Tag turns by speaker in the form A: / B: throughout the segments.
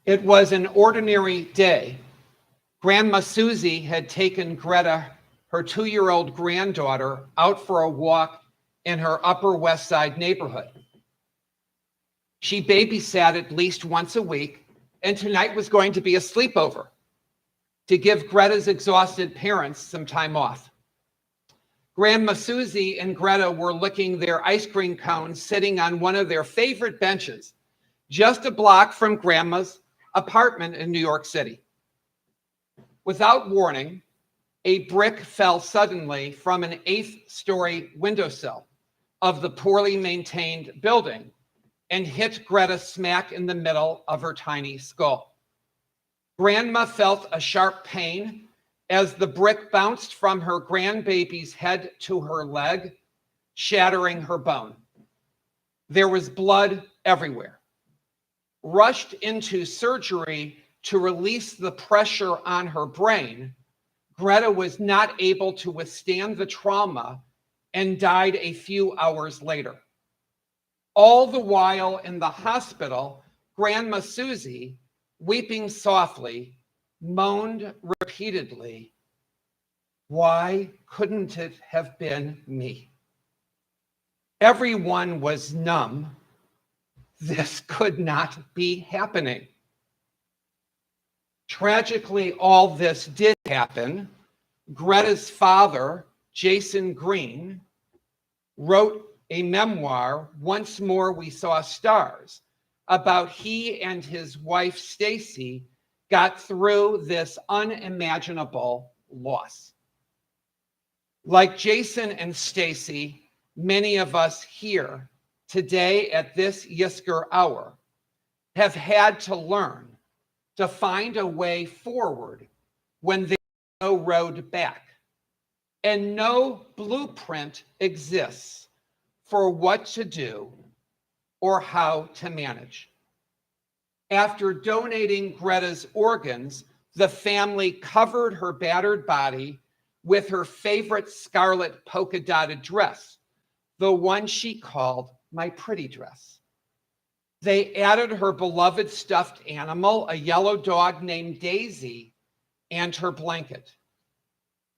A: It was an ordinary day. Grandma Susie had taken Greta, her 2-year-old granddaughter, out for a walk in her Upper West Side neighborhood. She babysat at least once a week, and tonight was going to be a sleepover to give Greta's exhausted parents some time off. Grandma Susie and Greta were licking their ice cream cones sitting on one of their favorite benches, just a block from Grandma's apartment in New York City. Without warning, a brick fell suddenly from an 8th-story windowsill of the poorly maintained building and hit Greta smack in the middle of her tiny skull. Grandma felt a sharp pain as the brick bounced from her grandbaby's head to her leg, shattering her bone. There was blood everywhere. Rushed into surgery to release the pressure on her brain, Greta was not able to withstand the trauma and died a few hours later. All the while in the hospital, Grandma Susie, weeping softly, moaned repeatedly, "Why couldn't it have been me?" Everyone was numb. This could not be happening. Tragically, all this did happen. Greta's father, Jason Green, wrote a memoir, Once More We Saw Stars, about he and his wife, Stacy, got through this unimaginable loss. Like Jason and Stacy, many of us here today at this Yitzkor hour have had to learn to find a way forward when there's no road back, and no blueprint exists for what to do or how to manage. After donating Greta's organs, the family covered her battered body with her favorite scarlet polka-dotted dress, the one she called my pretty dress. They added her beloved stuffed animal, a yellow dog named Daisy, and her blanket.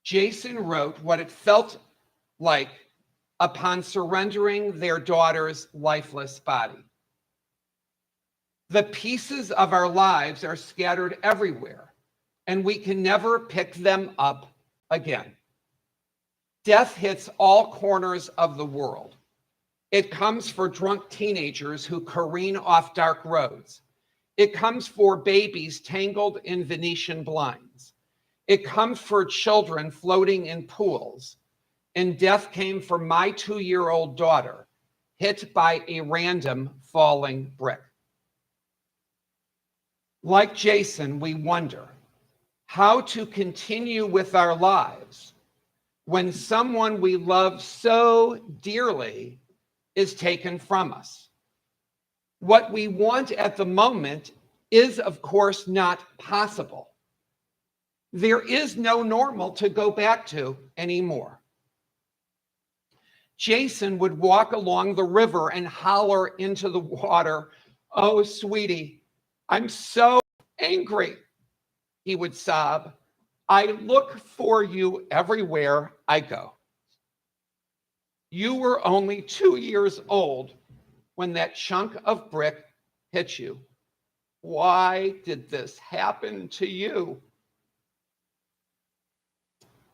A: Jason wrote what it felt like upon surrendering their daughter's lifeless body. The pieces of our lives are scattered everywhere, and we can never pick them up again. Death hits all corners of the world. It comes for drunk teenagers who careen off dark roads. It comes for babies tangled in Venetian blinds. It comes for children floating in pools. And death came for my 2-year-old daughter, hit by a random falling brick. Like Jason, we wonder how to continue with our lives when someone we love so dearly is taken from us. What we want at the moment is, of course, not possible. There is no normal to go back to anymore. Jason would walk along the river and holler into the water, "Oh, sweetie, I'm so angry," he would sob. "I look for you everywhere I go. You were only 2 years old when that chunk of brick hit you. Why did this happen to you?"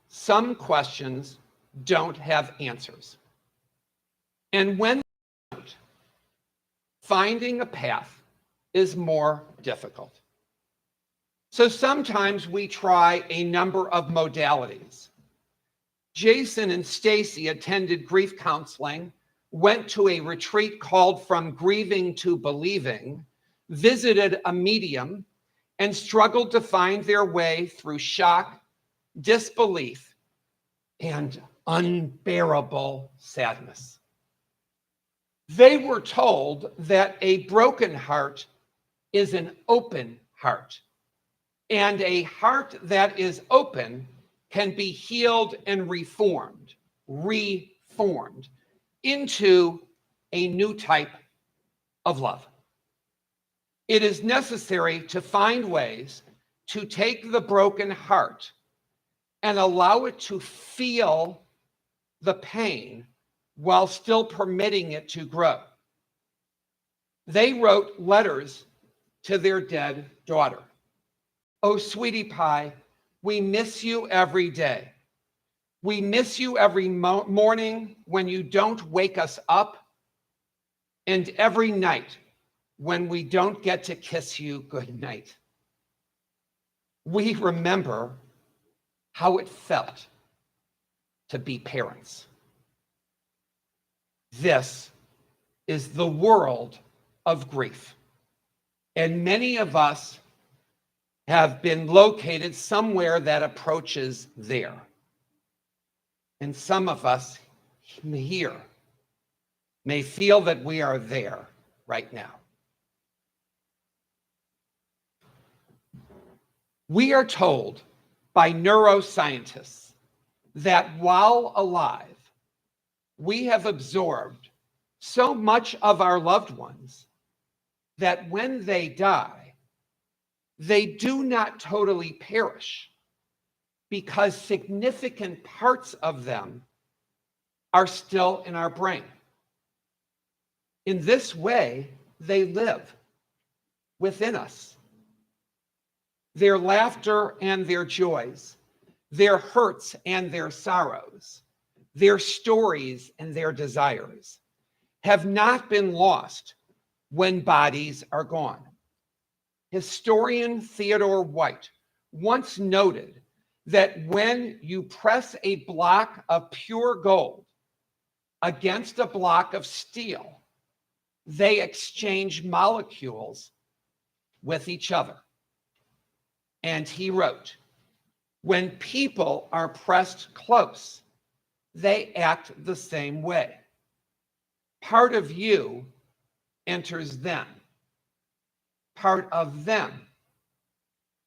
A: Some questions don't have answers. And when they don't, finding a path is more difficult. So sometimes we try a number of modalities. Jason and Stacy attended grief counseling, went to a retreat called From Grieving to Believing, visited a medium, and struggled to find their way through shock, disbelief, and unbearable sadness. They were told that a broken heart is an open heart, and a heart that is open can be healed and reformed into a new type of love. It is necessary to find ways to take the broken heart and allow it to feel the pain while still permitting it to grow. They wrote letters to their dead daughter. "Oh, sweetie pie, we miss you every day. We miss you every morning when you don't wake us up, and every night when we don't get to kiss you goodnight. We remember how it felt to be parents." This is the world of grief. And many of us have been located somewhere that approaches there. And some of us here may feel that we are there right now. We are told by neuroscientists that while alive, we have absorbed so much of our loved ones that when they die, they do not totally perish because significant parts of them are still in our brain. In this way, they live within us. Their laughter and their joys, their hurts and their sorrows, their stories and their desires have not been lost when bodies are gone. Historian Theodore White once noted that when you press a block of pure gold against a block of steel, they exchange molecules with each other. And he wrote, "When people are pressed close, they act the same way. Part of you enters them. Part of them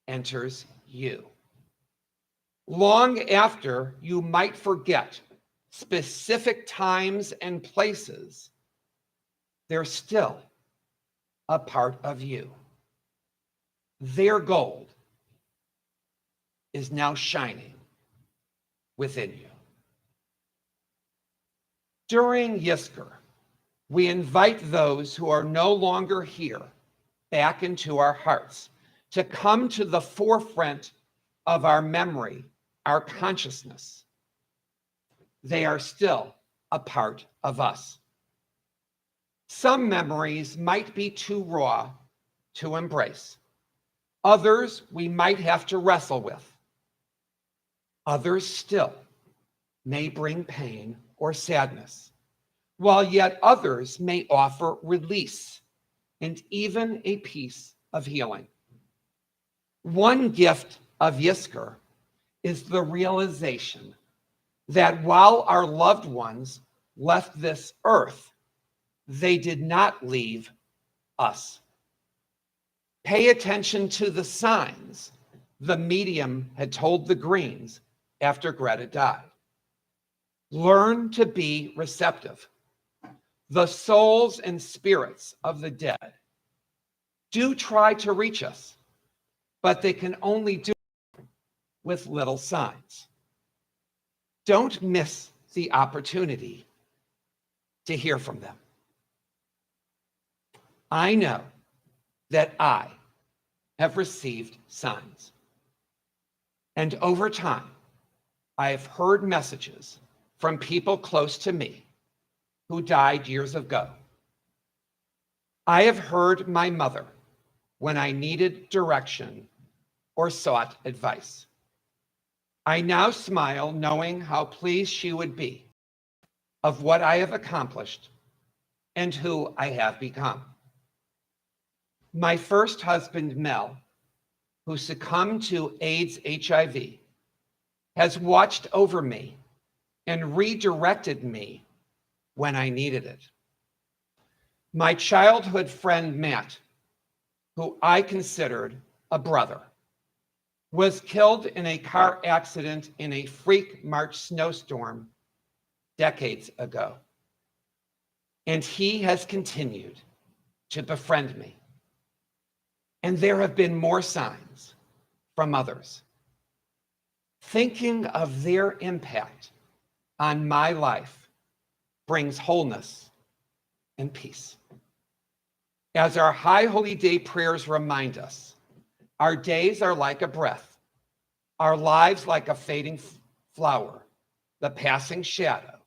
A: enters you. Long after you might forget specific times and places, they're still a part of you. Their gold is now shining within you." During Yitzkor, we invite those who are no longer here back into our hearts to come to the forefront of our memory, our consciousness. They are still a part of us. Some memories might be too raw to embrace. Others we might have to wrestle with. Others still may bring pain or sadness, while yet others may offer release and even a piece of healing. One gift of Yitzkor is the realization that while our loved ones left this earth, they did not leave us. Pay attention to the signs the medium had told the Greens after Greta died. Learn to be receptive. The souls and spirits of the dead do try to reach us, but they can only do it with little signs. Don't miss the opportunity to hear from them. I know that I have received signs. And over time, I have heard messages from people close to me who died years ago. I have heard my mother when I needed direction or sought advice. I now smile knowing how pleased she would be of what I have accomplished and who I have become. My first husband, Mel, who succumbed to AIDS HIV, has watched over me and redirected me when I needed it. My childhood friend, Matt, who I considered a brother, was killed in a car accident in a freak March snowstorm decades ago. And he has continued to befriend me. And there have been more signs from others. Thinking of their impact on my life brings wholeness and peace. As our High Holy Day prayers remind us, our days are like a breath, our lives like a fading flower, the passing shadow,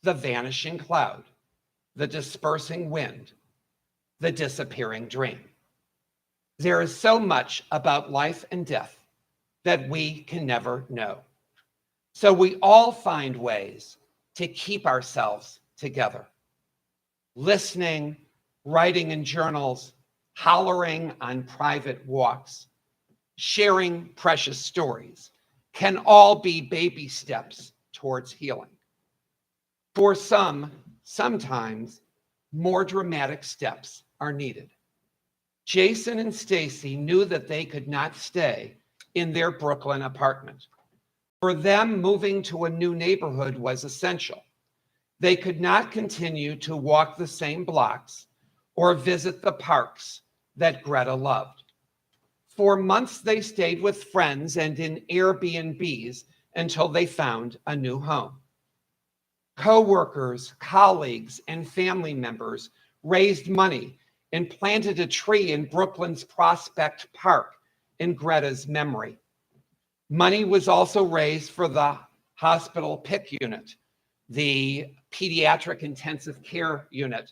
A: the vanishing cloud, the dispersing wind, the disappearing dream. There is so much about life and death that we can never know. So we all find ways to keep ourselves together. Listening, writing in journals, hollering on private walks, sharing precious stories can all be baby steps towards healing. For some, sometimes more dramatic steps are needed. Jason and Stacy knew that they could not stay in their Brooklyn apartment. For them, moving to a new neighborhood was essential. They could not continue to walk the same blocks or visit the parks that Greta loved. For months, they stayed with friends and in Airbnbs until they found a new home. Co-workers, colleagues, and family members raised money and planted a tree in Brooklyn's Prospect Park in Greta's memory. Money was also raised for the hospital PIC unit, the pediatric intensive care unit,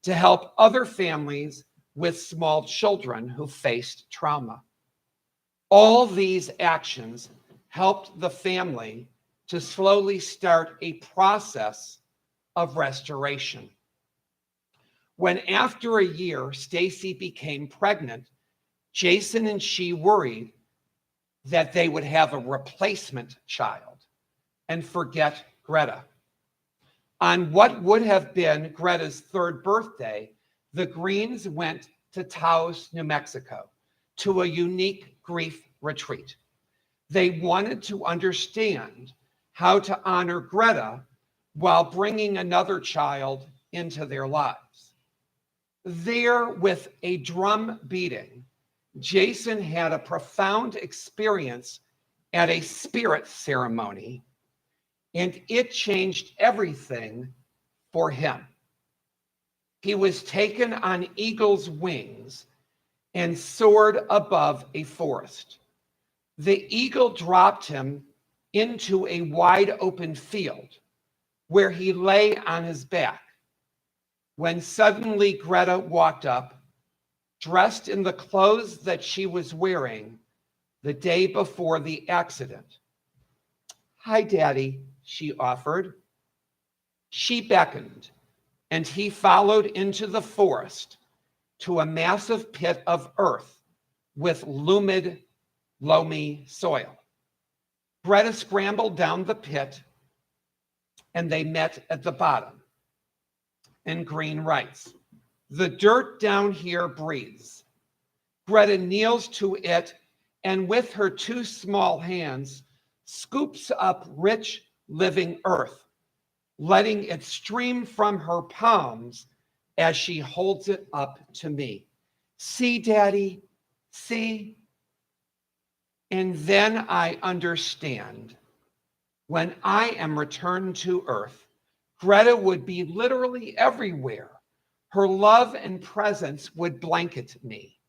A: to help other families with small children who faced trauma. All these actions helped the family to slowly start a process of restoration. When after a year, Stacy became pregnant, Jason and she worried that they would have a replacement child and forget Greta. On what would have been Greta's third birthday, the Greens went to Taos, New Mexico, to a unique grief retreat. They wanted to understand how to honor Greta while bringing another child into their lives. There, with a drum beating, Jason had a profound experience at a spirit ceremony, and it changed everything for him. He was taken on eagle's wings and soared above a forest. The eagle dropped him into a wide open field where he lay on his back, when suddenly Greta walked up, dressed in the clothes that she was wearing the day before the accident. "Hi, Daddy," she offered. She beckoned, and he followed into the forest to a massive pit of earth with loamy soil. Greta scrambled down the pit, and they met at the bottom. And Green writes, "The dirt down here breathes." Greta kneels to it and with her two small hands scoops up rich living earth, letting it stream from her palms as she holds it up to me. "See, Daddy, see?" And then I understand. When I am returned to earth, Greta would be literally everywhere. Her love and presence would blanket me.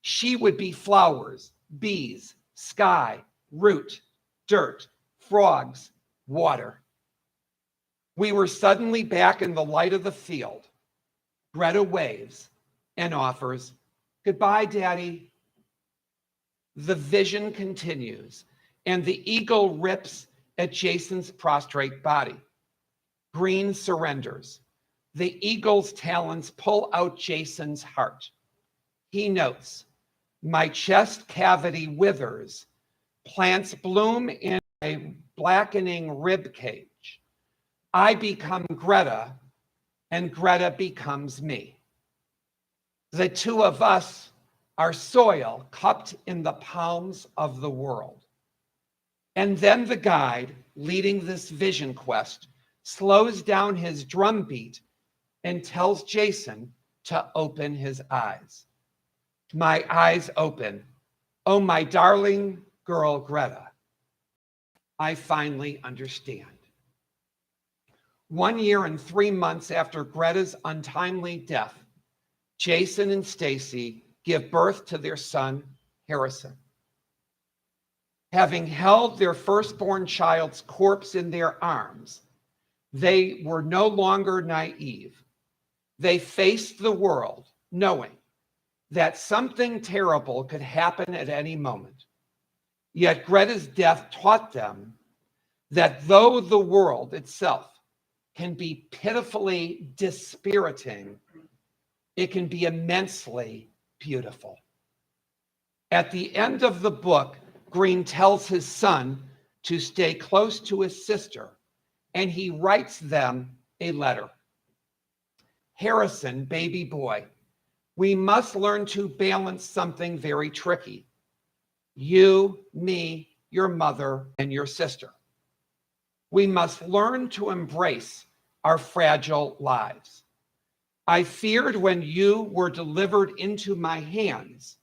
A: She would be flowers, bees, sky, root, dirt, frogs, water. We were suddenly back in the light of the field. Greta waves and offers, "Goodbye, Daddy." The vision continues, and the eagle rips at Jason's prostrate body. Green surrenders. The eagle's talons pull out Jason's heart. He notes, "My chest cavity withers, plants bloom in a blackening rib cage. I become Greta, and Greta becomes me. The two of us are soil cupped in the palms of the world." And then the guide leading this vision quest slows down his drumbeat and tells Jason to open his eyes. My eyes open. Oh, my darling girl, Greta. I finally understand. 1 year and 3 months after Greta's untimely death, Jason and Stacy give birth to their son, Harrison. Having held their firstborn child's corpse in their arms, they were no longer naive. They faced the world knowing that something terrible could happen at any moment. Yet Greta's death taught them that though the world itself can be pitifully dispiriting, it can be immensely beautiful. At the end of the book, Green tells his son to stay close to his sister, and he writes them a letter. Harrison, baby boy, we must learn to balance something very tricky. You, me, your mother, and your sister. We must learn to embrace our fragile lives. I feared when you were delivered into my hands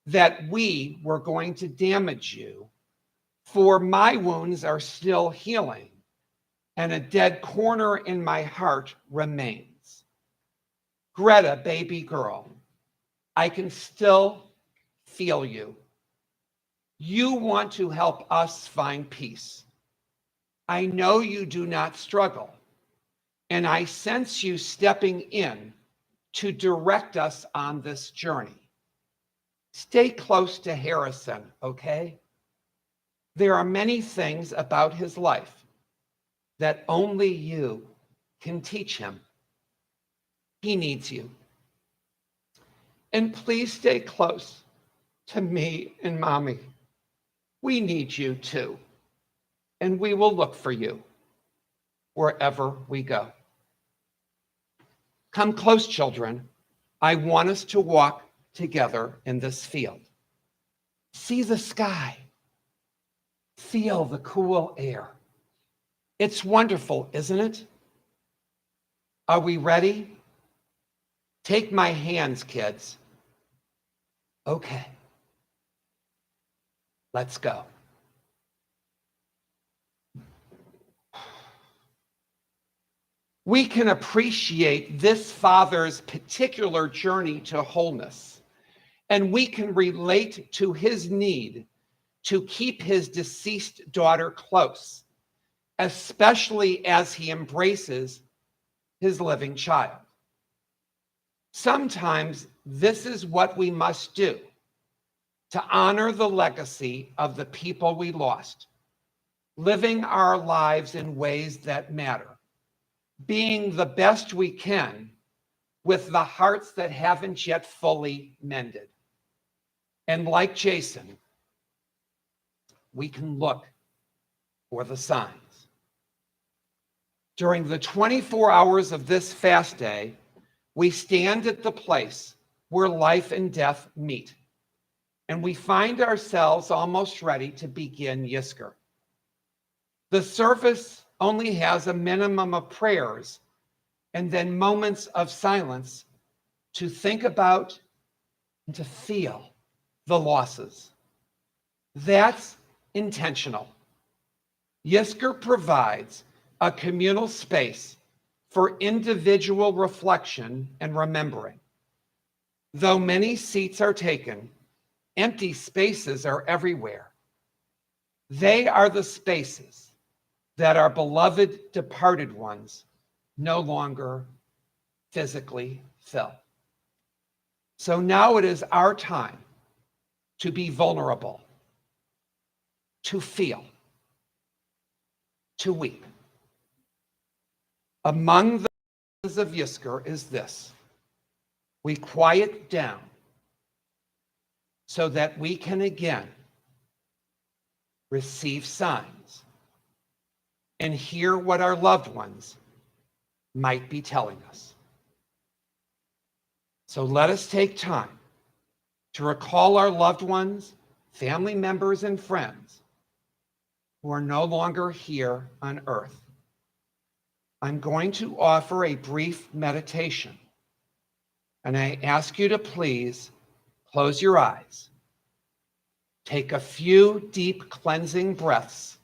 A: that we were going to damage you, for my wounds are still healing, and a dead corner in my heart remains. Greta, baby girl, I can still feel you. You want to help us find peace. I know you do not struggle, and I sense you stepping in to direct us on this journey. Stay close to Harrison, okay? There are many things about his life that only you can teach him. He needs you. And please stay close to me and Mommy. We need you too. And we will look for you wherever we go. Come close, children. I want us to walk together in this field. See the sky. Feel the cool air. It's wonderful, isn't it? Are we ready? Take my hands, kids. Okay. Let's go. We can appreciate this father's particular journey to wholeness, and we can relate to his need to keep his deceased daughter close, especially as he embraces his living child. Sometimes this is what we must do to honor the legacy of the people we lost, living our lives in ways that matter, being the best we can with the hearts that haven't yet fully mended. And like Jason, we can look for the signs. During the 24 hours of this fast day, we stand at the place where life and death meet, and we find ourselves almost ready to begin Yitzkor. The service only has a minimum of prayers and then moments of silence to think about and to feel the losses. That's intentional. Yitzkor provides a communal space for individual reflection and remembering. Though many seats are taken, empty spaces are everywhere. They are the spaces that our beloved departed ones no longer physically fill. So now it is our time to be vulnerable, to feel, to weep. Among the things of Yitzkor is this: we quiet down so that we can again receive signs and hear what our loved ones might be telling us. So let us take time to recall our loved ones, family members, and friends who are no longer here on earth. I'm going to offer a brief meditation, and I ask you to please Close your eyes. Take a few deep cleansing breaths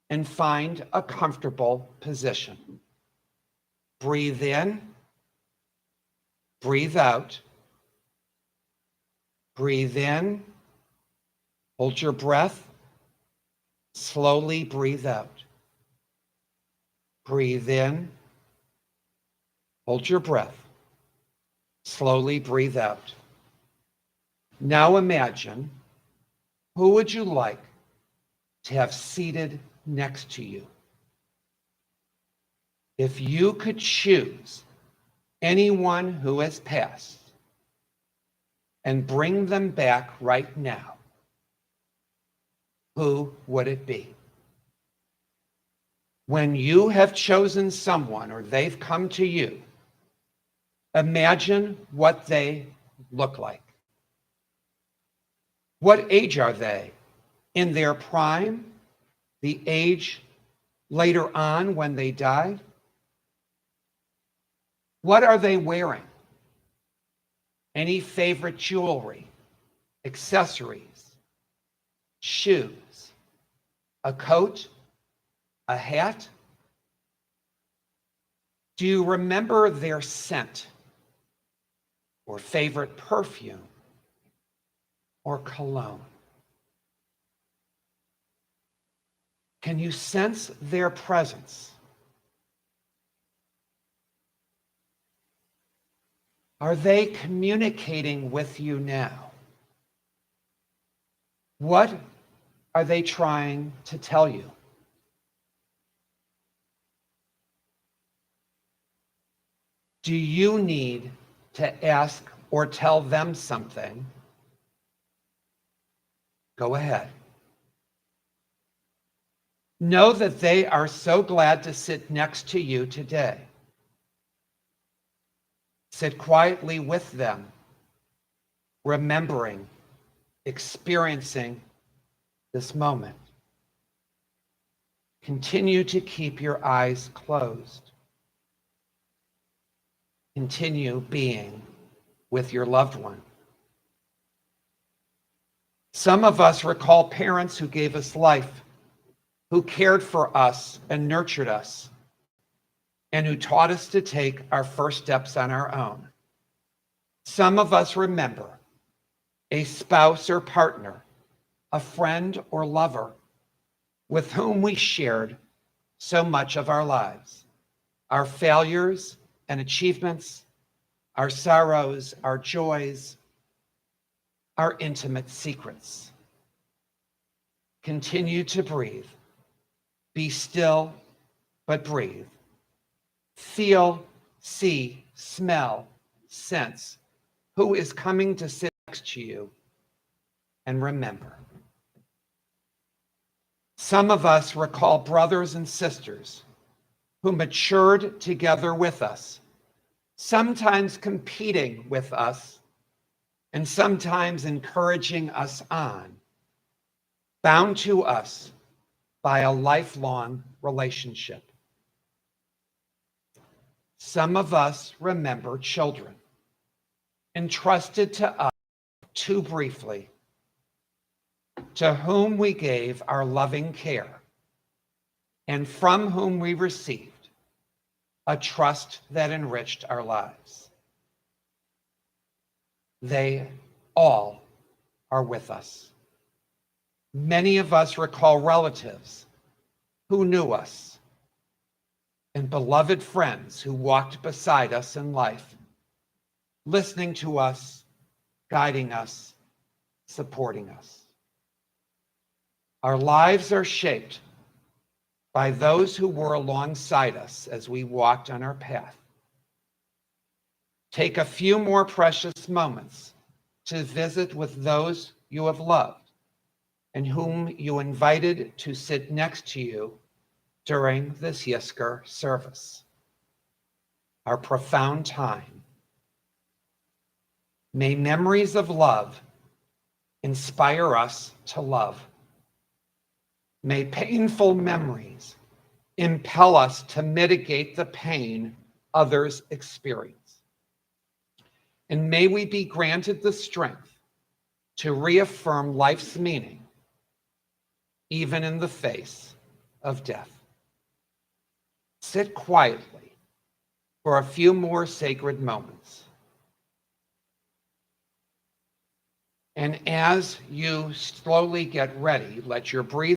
A: and find a comfortable position. Breathe in, breathe out. Breathe in, hold your breath, slowly breathe out. Breathe in, hold your breath, slowly breathe out. Now imagine, who would you like to have seated next to you? If you could choose anyone who has passed and bring them back right now, who would it be? When you have chosen someone or they've come to you, imagine what they look like. What age are they? In their prime? The age later on when they died? What are they wearing? Any favorite jewelry, accessories, shoes, a coat, a hat? Do you remember their scent or favorite perfume or cologne? Can you sense their presence? Are they communicating with you now? What are they trying to tell you? Do you need to ask or tell them something? Go ahead. Know that they are so glad to sit next to you today. Sit quietly with them, remembering, experiencing this moment. Continue to keep your eyes closed. Continue being with your loved one. Some of us recall parents who gave us life, who cared for us and nurtured us, and who taught us to take our first steps on our own. Some of us remember a spouse or partner, a friend or lover with whom we shared so much of our lives, our failures and achievements, our sorrows, our joys, our intimate secrets. Continue to breathe. Be still, but breathe. Feel, see, smell, sense who is coming to sit next to you, and remember. Some of us recall brothers and sisters who matured together with us, sometimes competing with us, and sometimes encouraging us on, bound to us by a lifelong relationship. Some of us remember children entrusted to us too briefly, to whom we gave our loving care, and from whom we received a trust that enriched our lives. They all are with us. Many of us recall relatives who knew us and beloved friends who walked beside us in life, listening to us, guiding us, supporting us. Our lives are shaped by those who were alongside us as we walked on our path. Take a few more precious moments to visit with those you have loved and whom you invited to sit next to you during this Yitzkor service, our profound time. May memories of love inspire us to love. May painful memories impel us to mitigate the pain others experience. And may we be granted the strength to reaffirm life's meaning, even in the face of death. Sit quietly for a few more sacred moments. And as you slowly get ready, let your breathing